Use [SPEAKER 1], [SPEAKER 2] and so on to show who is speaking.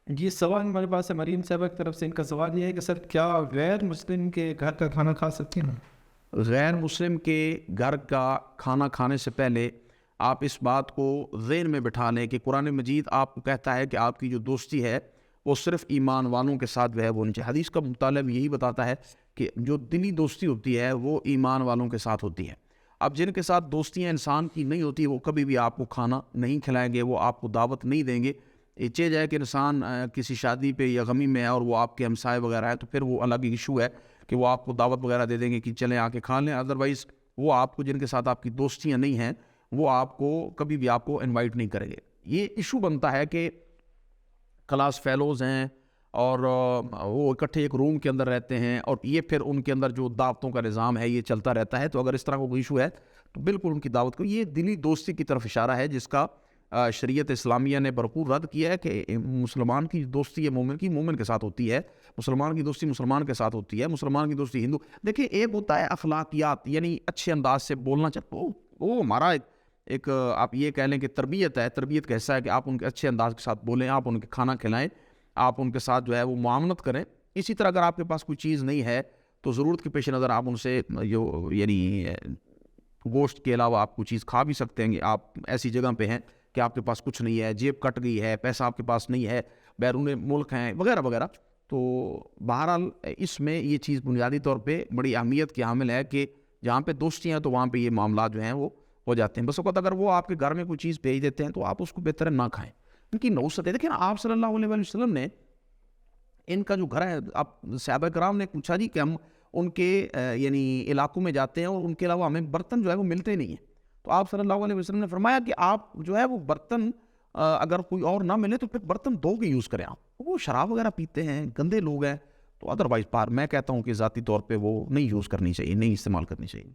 [SPEAKER 1] یہ سوال ہمارے پاس ہے مریم صاحبہ کی طرف سے. ان کا سوال یہ ہے کہ سر کیا غیر مسلم کے گھر کا کھانا کھا سکتے ہیں؟
[SPEAKER 2] غیر مسلم کے گھر کا کھانا کھانے سے پہلے آپ اس بات کو ذہن میں بٹھا لیں کہ قرآن مجید آپ کو کہتا ہے کہ آپ کی جو دوستی ہے وہ صرف ایمان والوں کے ساتھ جو ہے وہ نیچے. حدیث کا مطالعہ بھی یہی بتاتا ہے کہ جو دلی دوستی ہوتی ہے وہ ایمان والوں کے ساتھ ہوتی ہے. اب جن کے ساتھ دوستیاں انسان کی نہیں ہوتی وہ کبھی بھی آپ کو کھانا نہیں کھلائیں گے, وہ آپ کو دعوت نہیں دیں گے. یہ چیز ہے کہ انسان کسی شادی پہ یا غمی میں ہے اور وہ آپ کے ہمسائے وغیرہ ہے تو پھر وہ الگ ایشو ہے کہ وہ آپ کو دعوت وغیرہ دے دیں گے کہ چلیں آ کے کھا لیں. ادروائز وہ آپ کو, جن کے ساتھ آپ کی دوستیاں نہیں ہیں, وہ آپ کو کبھی بھی آپ کو انوائٹ نہیں کریں گے. یہ ایشو بنتا ہے کہ کلاس فیلوز ہیں اور وہ اکٹھے ایک روم کے اندر رہتے ہیں اور یہ پھر ان کے اندر جو دعوتوں کا نظام ہے یہ چلتا رہتا ہے. تو اگر اس طرح کا کوئی ایشو ہے تو بالکل ان کی دعوت کو. یہ دلی دوستی کی طرف اشارہ ہے جس کا شریعت اسلامیہ نے بھرپور رد کیا ہے کہ مسلمان کی دوستی ہے مومن کے ساتھ ہوتی ہے, مسلمان کی دوستی مسلمان کے ساتھ ہوتی ہے, مسلمان کی دوستی ہندو. دیکھیں ایک ہوتا ہے اخلاقیات, یعنی اچھے انداز سے بولنا چاہتے وہ ہمارا ایک آپ یہ کہہ لیں کہ تربیت ہے. تربیت کا حصہ ہے کہ آپ ان کے اچھے انداز کے ساتھ بولیں, آپ ان کے کھانا کھلائیں, آپ ان کے ساتھ جو ہے وہ معاملت کریں. اسی طرح اگر آپ کے پاس کوئی چیز نہیں ہے تو ضرورت کے پیش نظر آپ ان سے یعنی گوشت کے علاوہ آپ کوئی چیز کھا بھی سکتے ہیں. آپ ایسی جگہ پہ ہیں کہ آپ کے پاس کچھ نہیں ہے, جیب کٹ گئی ہے, پیسہ آپ کے پاس نہیں ہے, بیرون ملک ہیں وغیرہ وغیرہ. تو بہرحال اس میں یہ چیز بنیادی طور پہ بڑی اہمیت کی حامل ہے کہ جہاں پہ دوستی ہیں تو وہاں پہ یہ معاملات جو ہیں وہ ہو جاتے ہیں. بس وقت اگر وہ آپ کے گھر میں کوئی چیز بھیج دیتے ہیں تو آپ اس کو بہتر نہ کھائیں, ان کی نوست ہے. دیکھیں آپ صلی اللہ علیہ وسلم نے ان کا جو گھر ہے, آپ صحابہ کرام نے پوچھا جی کہ ہم ان کے یعنی علاقوں میں جاتے ہیں اور ان کے علاوہ ہمیں برتن جو ہے وہ ملتے نہیں ہیں. تو آپ صلی اللہ علیہ وسلم نے فرمایا کہ آپ جو ہے وہ برتن اگر کوئی اور نہ ملے تو پھر برتن دو کے یوز کریں. آپ وہ شراب وغیرہ پیتے ہیں, گندے لوگ ہیں, تو ادروائز میں کہتا ہوں کہ ذاتی طور پہ وہ نہیں یوز کرنی چاہیے, نہیں استعمال کرنی چاہیے.